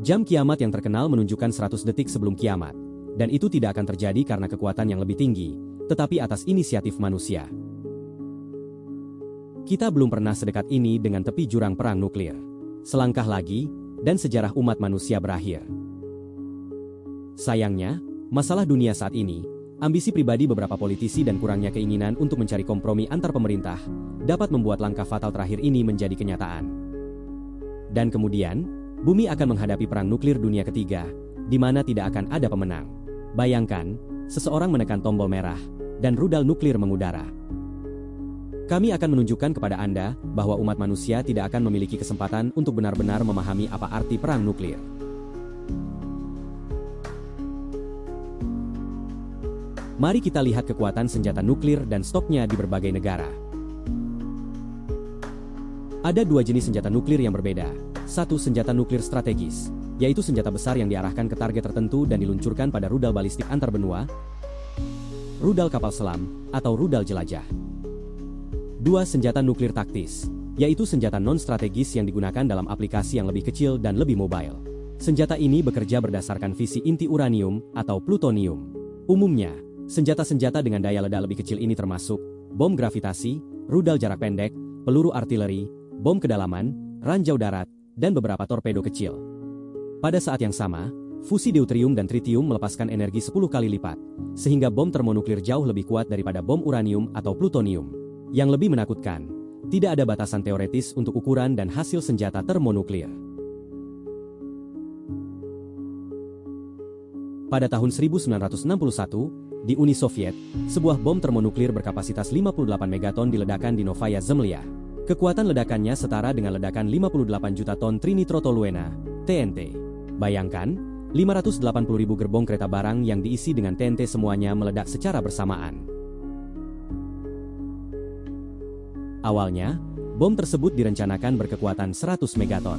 Jam kiamat yang terkenal menunjukkan 100 detik sebelum kiamat, dan itu tidak akan terjadi karena kekuatan yang lebih tinggi, tetapi atas inisiatif manusia. Kita belum pernah sedekat ini dengan tepi jurang perang nuklir. Selangkah lagi, dan sejarah umat manusia berakhir. Sayangnya, masalah dunia saat ini, ambisi pribadi beberapa politisi dan kurangnya keinginan untuk mencari kompromi antar pemerintah, dapat membuat langkah fatal terakhir ini menjadi kenyataan. Dan kemudian, bumi akan menghadapi perang nuklir dunia ketiga, di mana tidak akan ada pemenang. Bayangkan, seseorang menekan tombol merah, dan rudal nuklir mengudara. Kami akan menunjukkan kepada Anda bahwa umat manusia tidak akan memiliki kesempatan untuk benar-benar memahami apa arti perang nuklir. Mari kita lihat kekuatan senjata nuklir dan stoknya di berbagai negara. Ada dua jenis senjata nuklir yang berbeda. Satu, senjata nuklir strategis, yaitu senjata besar yang diarahkan ke target tertentu dan diluncurkan pada rudal balistik antar benua, rudal kapal selam, atau rudal jelajah. Dua, senjata nuklir taktis, yaitu senjata non-strategis yang digunakan dalam aplikasi yang lebih kecil dan lebih mobile. Senjata ini bekerja berdasarkan fisi inti uranium atau plutonium. Umumnya, senjata-senjata dengan daya ledak lebih kecil ini termasuk bom gravitasi, rudal jarak pendek, peluru artileri, bom kedalaman, ranjau darat, dan beberapa torpedo kecil. Pada saat yang sama, fusi deuterium dan tritium melepaskan energi 10 kali lipat, sehingga bom termonuklir jauh lebih kuat daripada bom uranium atau plutonium. Yang lebih menakutkan, tidak ada batasan teoretis untuk ukuran dan hasil senjata termonuklir. Pada tahun 1961, di Uni Soviet, sebuah bom termonuklir berkapasitas 58 megaton diledakkan di Novaya Zemlya. Kekuatan ledakannya setara dengan ledakan 58 juta ton trinitrotoluena, TNT. Bayangkan, 580.000 gerbong kereta barang yang diisi dengan TNT semuanya meledak secara bersamaan. Awalnya, bom tersebut direncanakan berkekuatan 100 megaton.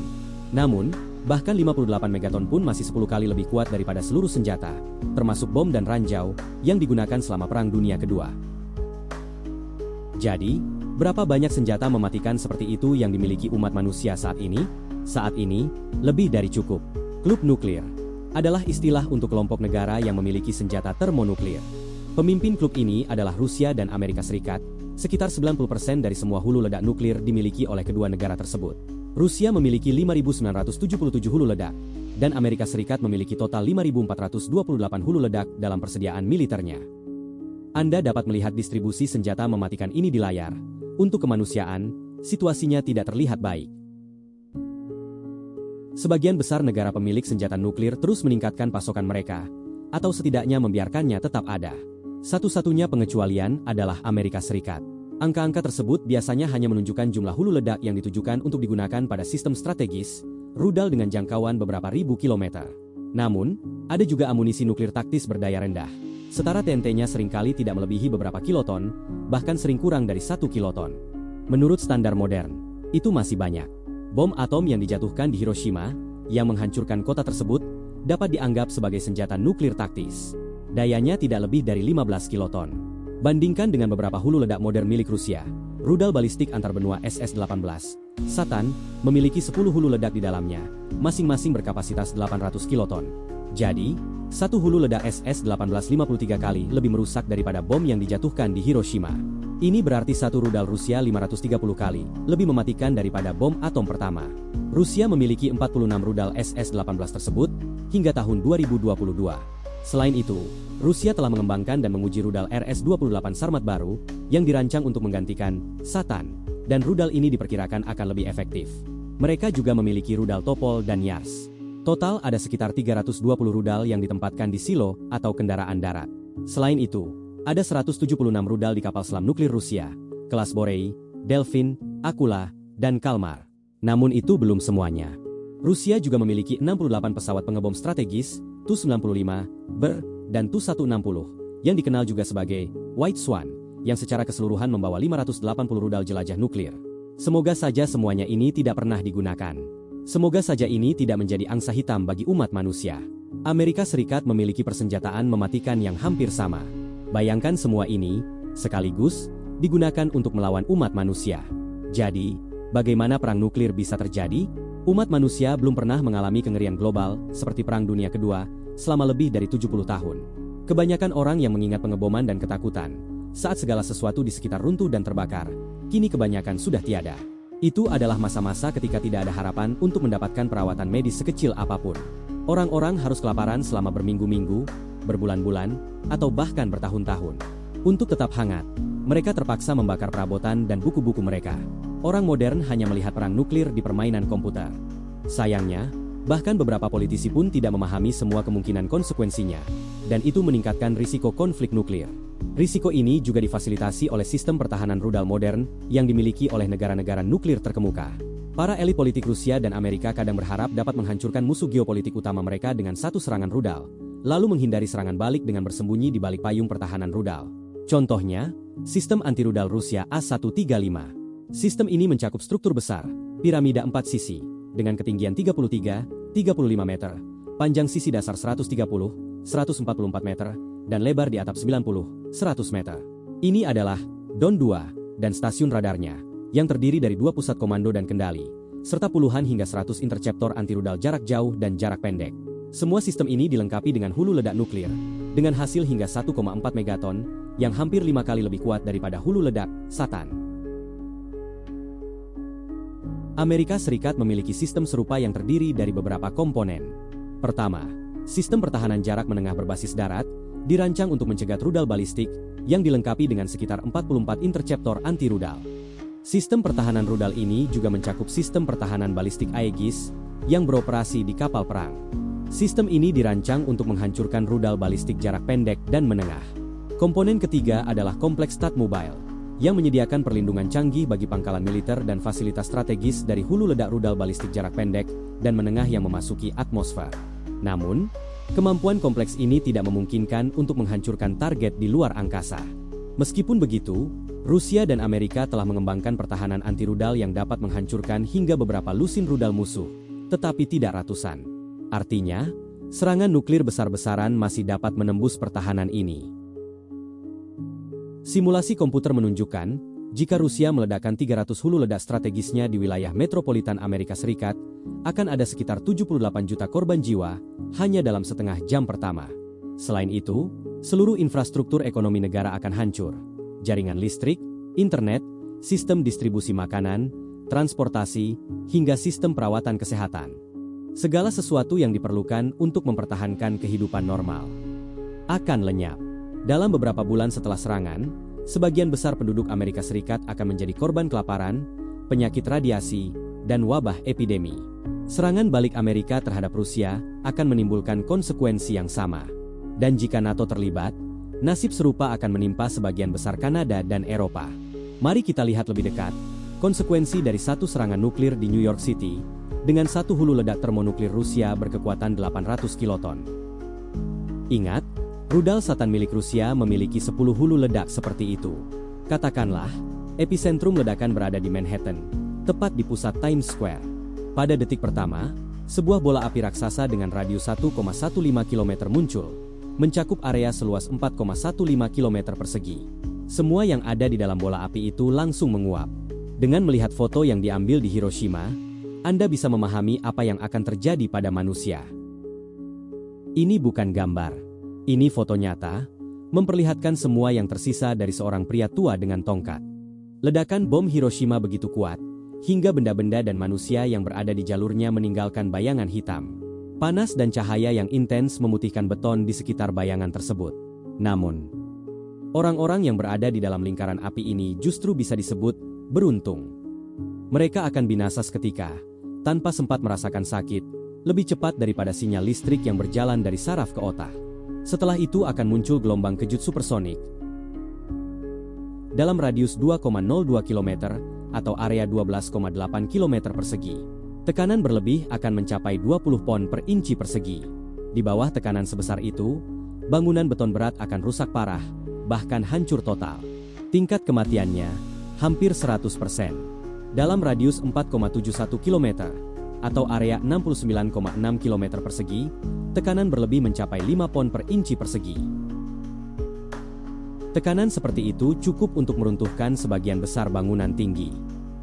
Namun, bahkan 58 megaton pun masih 10 kali lebih kuat daripada seluruh senjata, termasuk bom dan ranjau, yang digunakan selama Perang Dunia Kedua. Jadi, berapa banyak senjata mematikan seperti itu yang dimiliki umat manusia saat ini? Saat ini, lebih dari cukup. Klub nuklir adalah istilah untuk kelompok negara yang memiliki senjata termonuklir. Pemimpin klub ini adalah Rusia dan Amerika Serikat. Sekitar 90% dari semua hulu ledak nuklir dimiliki oleh kedua negara tersebut. Rusia memiliki 5.977 hulu ledak, dan Amerika Serikat memiliki total 5.428 hulu ledak dalam persediaan militernya. Anda dapat melihat distribusi senjata mematikan ini di layar. Untuk kemanusiaan, situasinya tidak terlihat baik. Sebagian besar negara pemilik senjata nuklir terus meningkatkan pasokan mereka, atau setidaknya membiarkannya tetap ada. Satu-satunya pengecualian adalah Amerika Serikat. Angka-angka tersebut biasanya hanya menunjukkan jumlah hulu ledak yang ditujukan untuk digunakan pada sistem strategis, rudal dengan jangkauan beberapa ribu kilometer. Namun, ada juga amunisi nuklir taktis berdaya rendah. Setara TNT-nya seringkali tidak melebihi beberapa kiloton, bahkan sering kurang dari 1 kiloton. Menurut standar modern, itu masih banyak. Bom atom yang dijatuhkan di Hiroshima, yang menghancurkan kota tersebut, dapat dianggap sebagai senjata nuklir taktis. Dayanya tidak lebih dari 15 kiloton. Bandingkan dengan beberapa hulu ledak modern milik Rusia, rudal balistik antarbenua SS-18, Satan, memiliki 10 hulu ledak di dalamnya, masing-masing berkapasitas 800 kiloton. Jadi, satu hulu ledak SS-18 53 kali lebih merusak daripada bom yang dijatuhkan di Hiroshima. Ini berarti satu rudal Rusia 530 kali lebih mematikan daripada bom atom pertama. Rusia memiliki 46 rudal SS-18 tersebut hingga tahun 2022. Selain itu, Rusia telah mengembangkan dan menguji rudal RS-28 Sarmat baru yang dirancang untuk menggantikan Satan, dan rudal ini diperkirakan akan lebih efektif. Mereka juga memiliki rudal Topol dan Yars. Total ada sekitar 320 rudal yang ditempatkan di silo atau kendaraan darat. Selain itu, ada 176 rudal di kapal selam nuklir Rusia, kelas Borei, Delfin, Akula, dan Kalmar. Namun itu belum semuanya. Rusia juga memiliki 68 pesawat pengebom strategis, Tu-95, Ber, dan Tu-160, yang dikenal juga sebagai White Swan, yang secara keseluruhan membawa 580 rudal jelajah nuklir. Semoga saja semuanya ini tidak pernah digunakan. Semoga saja ini tidak menjadi angsa hitam bagi umat manusia. Amerika Serikat memiliki persenjataan mematikan yang hampir sama. Bayangkan semua ini, sekaligus, digunakan untuk melawan umat manusia. Jadi, bagaimana perang nuklir bisa terjadi? Umat manusia belum pernah mengalami kengerian global seperti Perang Dunia Kedua selama lebih dari 70 tahun. Kebanyakan orang yang mengingat pengeboman dan ketakutan saat segala sesuatu di sekitar runtuh dan terbakar, kini kebanyakan sudah tiada. Itu adalah masa-masa ketika tidak ada harapan untuk mendapatkan perawatan medis sekecil apapun. Orang-orang harus kelaparan selama berminggu-minggu, berbulan-bulan, atau bahkan bertahun-tahun. Untuk tetap hangat, mereka terpaksa membakar perabotan dan buku-buku mereka. Orang modern hanya melihat perang nuklir di permainan komputer. Sayangnya, bahkan beberapa politisi pun tidak memahami semua kemungkinan konsekuensinya, dan itu meningkatkan risiko konflik nuklir. Risiko ini juga difasilitasi oleh sistem pertahanan rudal modern yang dimiliki oleh negara-negara nuklir terkemuka. Para elit politik Rusia dan Amerika kadang berharap dapat menghancurkan musuh geopolitik utama mereka dengan satu serangan rudal, lalu menghindari serangan balik dengan bersembunyi di balik payung pertahanan rudal. Contohnya, sistem anti-rudal Rusia A-135. Sistem ini mencakup struktur besar, piramida 4 sisi, dengan ketinggian 33-35 meter, panjang sisi dasar 130-144 meter, dan lebar di atap 90-100 meter. Ini adalah DON 2 dan stasiun radarnya, yang terdiri dari 2 pusat komando dan kendali, serta puluhan hingga 100 interceptor anti-rudal jarak jauh dan jarak pendek. Semua sistem ini dilengkapi dengan hulu ledak nuklir, dengan hasil hingga 1,4 megaton, yang hampir 5 kali lebih kuat daripada hulu ledak Satan. Amerika Serikat memiliki sistem serupa yang terdiri dari beberapa komponen. Pertama, sistem pertahanan jarak menengah berbasis darat, dirancang untuk mencegat rudal balistik, yang dilengkapi dengan sekitar 44 interceptor anti-rudal. Sistem pertahanan rudal ini juga mencakup sistem pertahanan balistik Aegis, yang beroperasi di kapal perang. Sistem ini dirancang untuk menghancurkan rudal balistik jarak pendek dan menengah. Komponen ketiga adalah kompleks STAT Mobile, yang menyediakan perlindungan canggih bagi pangkalan militer dan fasilitas strategis dari hulu ledak rudal balistik jarak pendek dan menengah yang memasuki atmosfer. Namun, kemampuan kompleks ini tidak memungkinkan untuk menghancurkan target di luar angkasa. Meskipun begitu, Rusia dan Amerika telah mengembangkan pertahanan anti-rudal yang dapat menghancurkan hingga beberapa lusin rudal musuh, tetapi tidak ratusan. Artinya, serangan nuklir besar-besaran masih dapat menembus pertahanan ini. Simulasi komputer menunjukkan, jika Rusia meledakkan 300 hulu ledak strategisnya di wilayah metropolitan Amerika Serikat, akan ada sekitar 78 juta korban jiwa hanya dalam setengah jam pertama. Selain itu, seluruh infrastruktur ekonomi negara akan hancur. Jaringan listrik, internet, sistem distribusi makanan, transportasi, hingga sistem perawatan kesehatan. Segala sesuatu yang diperlukan untuk mempertahankan kehidupan normal akan lenyap. Dalam beberapa bulan setelah serangan, sebagian besar penduduk Amerika Serikat akan menjadi korban kelaparan, penyakit radiasi, dan wabah epidemi. Serangan balik Amerika terhadap Rusia akan menimbulkan konsekuensi yang sama. Dan jika NATO terlibat, nasib serupa akan menimpa sebagian besar Kanada dan Eropa. Mari kita lihat lebih dekat konsekuensi dari satu serangan nuklir di New York City dengan satu hulu ledak termonuklir Rusia berkekuatan 800 kiloton. Ingat, rudal Satan milik Rusia memiliki 10 hulu ledak seperti itu. Katakanlah, epicentrum ledakan berada di Manhattan, tepat di pusat Times Square. Pada detik pertama, sebuah bola api raksasa dengan radius 1,15 km muncul, mencakup area seluas 4,15 km persegi. Semua yang ada di dalam bola api itu langsung menguap. Dengan melihat foto yang diambil di Hiroshima, Anda bisa memahami apa yang akan terjadi pada manusia. Ini bukan gambar. Ini foto nyata, memperlihatkan semua yang tersisa dari seorang pria tua dengan tongkat. Ledakan bom Hiroshima begitu kuat, hingga benda-benda dan manusia yang berada di jalurnya meninggalkan bayangan hitam. Panas dan cahaya yang intens memutihkan beton di sekitar bayangan tersebut. Namun, orang-orang yang berada di dalam lingkaran api ini justru bisa disebut beruntung. Mereka akan binasa seketika, tanpa sempat merasakan sakit, lebih cepat daripada sinyal listrik yang berjalan dari saraf ke otak. Setelah itu akan muncul gelombang kejut supersonik dalam radius 2,02 km atau area 12,8 km persegi. Tekanan berlebih akan mencapai 20 pon per inci persegi. Di bawah tekanan sebesar itu, bangunan beton berat akan rusak parah, bahkan hancur total. Tingkat kematiannya hampir 100%. Dalam radius 4,71 km atau area 69,6 km persegi, tekanan berlebih mencapai 5 pon per inci persegi. Tekanan seperti itu cukup untuk meruntuhkan sebagian besar bangunan tinggi.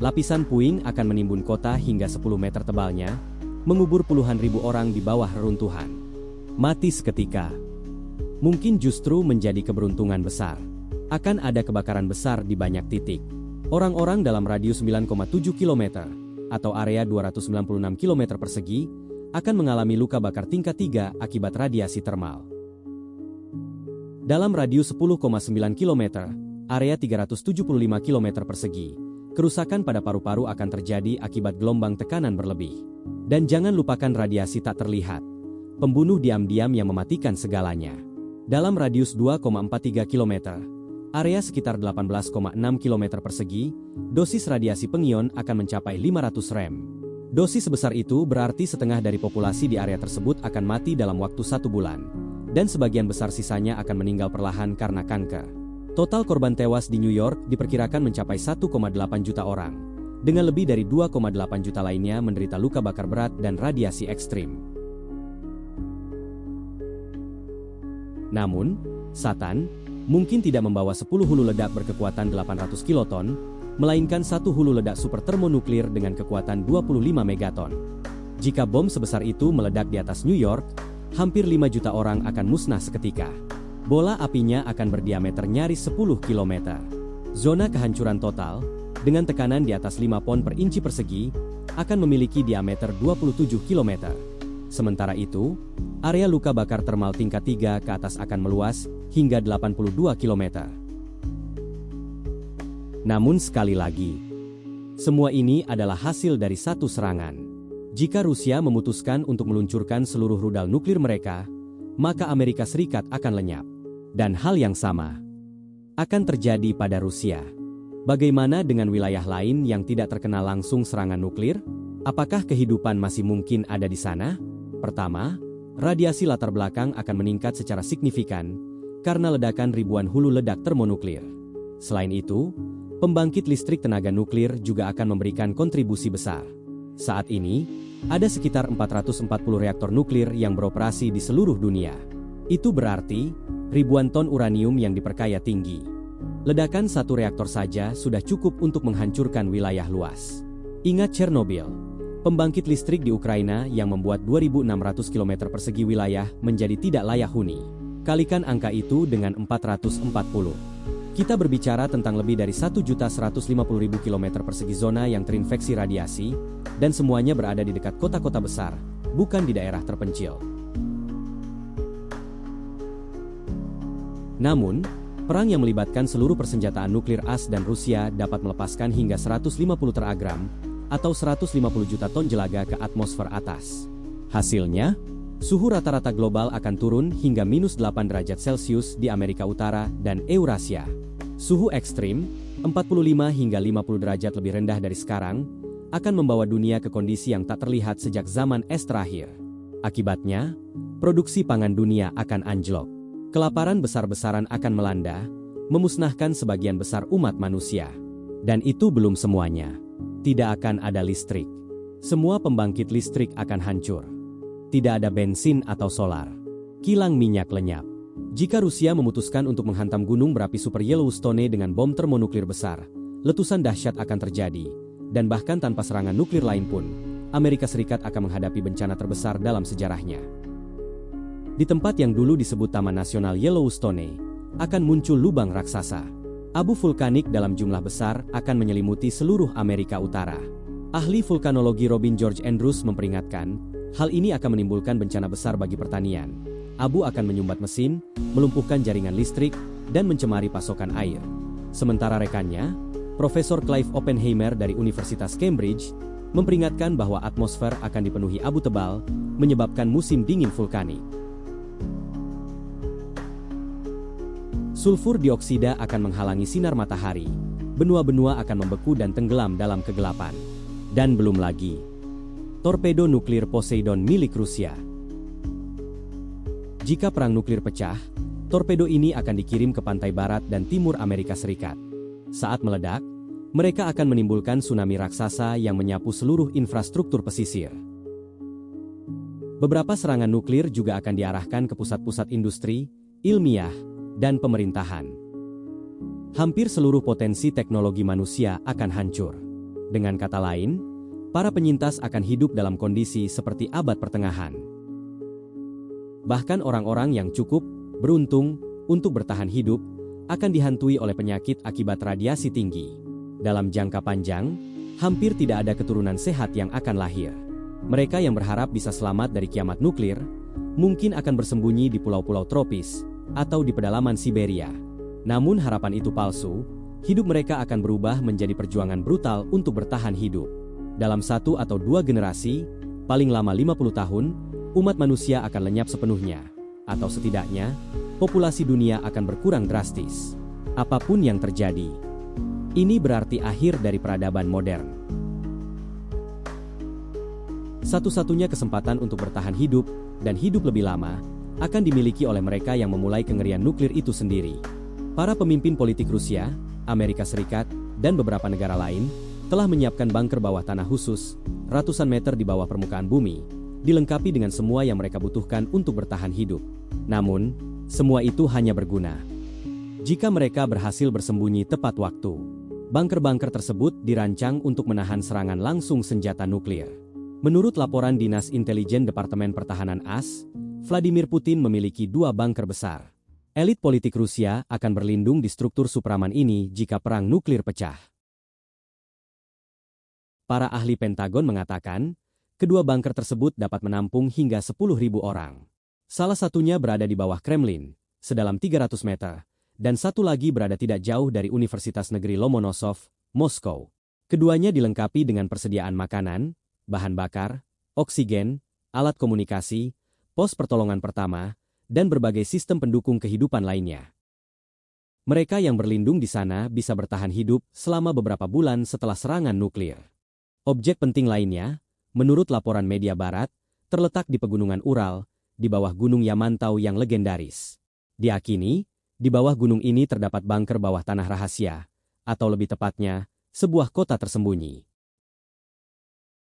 Lapisan puing akan menimbun kota hingga 10 meter tebalnya, mengubur puluhan ribu orang di bawah reruntuhan. Mati seketika. Mungkin justru menjadi keberuntungan besar. Akan ada kebakaran besar di banyak titik. Orang-orang dalam radius 9,7 km atau area 296 km persegi akan mengalami luka bakar tingkat 3 akibat radiasi termal. Dalam radius 10,9 km, area 375 km persegi, kerusakan pada paru-paru akan terjadi akibat gelombang tekanan berlebih. Dan jangan lupakan radiasi tak terlihat, pembunuh diam-diam yang mematikan segalanya. Dalam radius 2,43 km, area sekitar 18,6 km persegi, dosis radiasi pengion akan mencapai 500 rem. Dosis sebesar itu berarti setengah dari populasi di area tersebut akan mati dalam waktu 1 bulan, dan sebagian besar sisanya akan meninggal perlahan karena kanker. Total korban tewas di New York diperkirakan mencapai 1,8 juta orang, dengan lebih dari 2,8 juta lainnya menderita luka bakar berat dan radiasi ekstrim. Namun, Satan mungkin tidak membawa 10 hulu ledak berkekuatan 800 kiloton, melainkan satu hulu ledak super termonuklir dengan kekuatan 25 megaton. Jika bom sebesar itu meledak di atas New York, hampir 5 juta orang akan musnah seketika. Bola apinya akan berdiameter nyaris 10 km. Zona kehancuran total, dengan tekanan di atas 5 pon per inci persegi, akan memiliki diameter 27 km. Sementara itu, area luka bakar termal tingkat 3 ke atas akan meluas hingga 82 km. Namun sekali lagi, semua ini adalah hasil dari satu serangan. Jika Rusia memutuskan untuk meluncurkan seluruh rudal nuklir mereka, maka Amerika Serikat akan lenyap. Dan hal yang sama akan terjadi pada Rusia. Bagaimana dengan wilayah lain yang tidak terkena langsung serangan nuklir? Apakah kehidupan masih mungkin ada di sana? Pertama, radiasi latar belakang akan meningkat secara signifikan karena ledakan ribuan hulu ledak termonuklir. Selain itu, pembangkit listrik tenaga nuklir juga akan memberikan kontribusi besar. Saat ini, ada sekitar 440 reaktor nuklir yang beroperasi di seluruh dunia. Itu berarti, ribuan ton uranium yang diperkaya tinggi. Ledakan satu reaktor saja sudah cukup untuk menghancurkan wilayah luas. Ingat Chernobyl, pembangkit listrik di Ukraina yang membuat 2.600 km persegi wilayah menjadi tidak layak huni. Kalikan angka itu dengan 440. Kita berbicara tentang lebih dari 1.150.000 km persegi zona yang terinfeksi radiasi, dan semuanya berada di dekat kota-kota besar, bukan di daerah terpencil. Namun, perang yang melibatkan seluruh persenjataan nuklir AS dan Rusia dapat melepaskan hingga 150 teragram, atau 150 juta ton jelaga ke atmosfer atas. Hasilnya, suhu rata-rata global akan turun hingga -8 derajat Celcius di Amerika Utara dan Eurasia. Suhu ekstrim, 45 hingga 50 derajat lebih rendah dari sekarang, akan membawa dunia ke kondisi yang tak terlihat sejak zaman es terakhir. Akibatnya, produksi pangan dunia akan anjlok. Kelaparan besar-besaran akan melanda, memusnahkan sebagian besar umat manusia. Dan itu belum semuanya. Tidak akan ada listrik. Semua pembangkit listrik akan hancur. Tidak ada bensin atau solar. Kilang minyak lenyap. Jika Rusia memutuskan untuk menghantam gunung berapi Super Yellowstone dengan bom termonuklir besar, letusan dahsyat akan terjadi. Dan bahkan tanpa serangan nuklir lain pun, Amerika Serikat akan menghadapi bencana terbesar dalam sejarahnya. Di tempat yang dulu disebut Taman Nasional Yellowstone, akan muncul lubang raksasa. Abu vulkanik dalam jumlah besar akan menyelimuti seluruh Amerika Utara. Ahli vulkanologi Robin George Andrews memperingatkan, hal ini akan menimbulkan bencana besar bagi pertanian. Abu akan menyumbat mesin, melumpuhkan jaringan listrik, dan mencemari pasokan air. Sementara rekannya, Profesor Clive Oppenheimer dari Universitas Cambridge, memperingatkan bahwa atmosfer akan dipenuhi abu tebal, menyebabkan musim dingin vulkanik. Sulfur dioksida akan menghalangi sinar matahari, benua-benua akan membeku dan tenggelam dalam kegelapan. Dan belum lagi, torpedo nuklir Poseidon milik Rusia. Jika perang nuklir pecah, torpedo ini akan dikirim ke pantai barat dan timur Amerika Serikat. Saat meledak, mereka akan menimbulkan tsunami raksasa yang menyapu seluruh infrastruktur pesisir. Beberapa serangan nuklir juga akan diarahkan ke pusat-pusat industri, ilmiah, dan pemerintahan. Hampir seluruh potensi teknologi manusia akan hancur. Dengan kata lain, para penyintas akan hidup dalam kondisi seperti abad pertengahan. Bahkan orang-orang yang cukup beruntung untuk bertahan hidup akan dihantui oleh penyakit akibat radiasi tinggi. Dalam jangka panjang, hampir tidak ada keturunan sehat yang akan lahir. Mereka yang berharap bisa selamat dari kiamat nuklir, mungkin akan bersembunyi di pulau-pulau tropis atau di pedalaman Siberia. Namun harapan itu palsu, hidup mereka akan berubah menjadi perjuangan brutal untuk bertahan hidup. Dalam 1 atau 2 generasi, paling lama 50 tahun, umat manusia akan lenyap sepenuhnya. Atau setidaknya, populasi dunia akan berkurang drastis. Apapun yang terjadi, ini berarti akhir dari peradaban modern. Satu-satunya kesempatan untuk bertahan hidup dan hidup lebih lama akan dimiliki oleh mereka yang memulai kengerian nuklir itu sendiri. Para pemimpin politik Rusia, Amerika Serikat, dan beberapa negara lain telah menyiapkan bunker bawah tanah khusus, ratusan meter di bawah permukaan bumi, dilengkapi dengan semua yang mereka butuhkan untuk bertahan hidup. Namun, semua itu hanya berguna jika mereka berhasil bersembunyi tepat waktu. Bunker-bunker tersebut dirancang untuk menahan serangan langsung senjata nuklir. Menurut laporan Dinas Intelijen Departemen Pertahanan AS, Vladimir Putin memiliki 2 bunker besar. Elit politik Rusia akan berlindung di struktur Supraman ini jika perang nuklir pecah. Para ahli Pentagon mengatakan, kedua bunker tersebut dapat menampung hingga 10.000 orang. Salah satunya berada di bawah Kremlin, sedalam 300 meter, dan satu lagi berada tidak jauh dari Universitas Negeri Lomonosov, Moskow. Keduanya dilengkapi dengan persediaan makanan, bahan bakar, oksigen, alat komunikasi, pos pertolongan pertama, dan berbagai sistem pendukung kehidupan lainnya. Mereka yang berlindung di sana bisa bertahan hidup selama beberapa bulan setelah serangan nuklir. Objek penting lainnya, menurut laporan media barat, terletak di pegunungan Ural, di bawah Gunung Yamantau yang legendaris. Diakini, di bawah gunung ini terdapat bunker bawah tanah rahasia, atau lebih tepatnya, sebuah kota tersembunyi.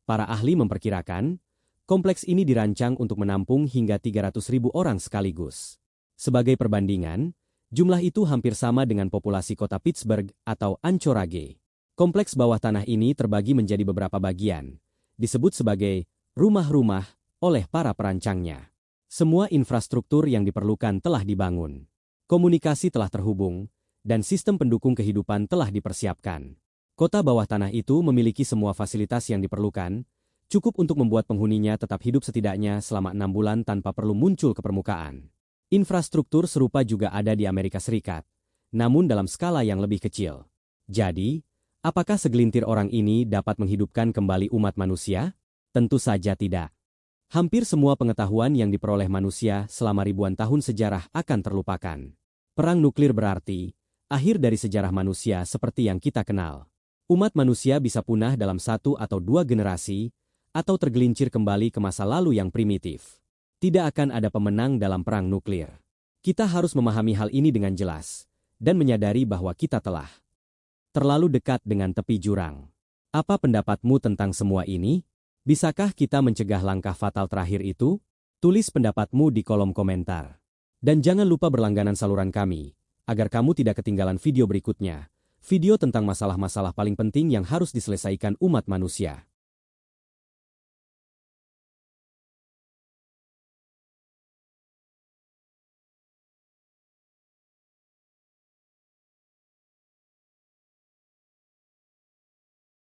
Para ahli memperkirakan, kompleks ini dirancang untuk menampung hingga 300.000 orang sekaligus. Sebagai perbandingan, jumlah itu hampir sama dengan populasi kota Pittsburgh atau Anchorage. Kompleks bawah tanah ini terbagi menjadi beberapa bagian, disebut sebagai rumah-rumah oleh para perancangnya. Semua infrastruktur yang diperlukan telah dibangun. Komunikasi telah terhubung, dan sistem pendukung kehidupan telah dipersiapkan. Kota bawah tanah itu memiliki semua fasilitas yang diperlukan, cukup untuk membuat penghuninya tetap hidup setidaknya selama 6 bulan tanpa perlu muncul ke permukaan. Infrastruktur serupa juga ada di Amerika Serikat, namun dalam skala yang lebih kecil. Jadi, apakah segelintir orang ini dapat menghidupkan kembali umat manusia? Tentu saja tidak. Hampir semua pengetahuan yang diperoleh manusia selama ribuan tahun sejarah akan terlupakan. Perang nuklir berarti akhir dari sejarah manusia seperti yang kita kenal. Umat manusia bisa punah dalam 1 atau 2 generasi, atau tergelincir kembali ke masa lalu yang primitif. Tidak akan ada pemenang dalam perang nuklir. Kita harus memahami hal ini dengan jelas, dan menyadari bahwa kita telah terlalu dekat dengan tepi jurang. Apa pendapatmu tentang semua ini? Bisakah kita mencegah langkah fatal terakhir itu? Tulis pendapatmu di kolom komentar. Dan jangan lupa berlangganan saluran kami, agar kamu tidak ketinggalan video berikutnya. Video tentang masalah-masalah paling penting yang harus diselesaikan umat manusia.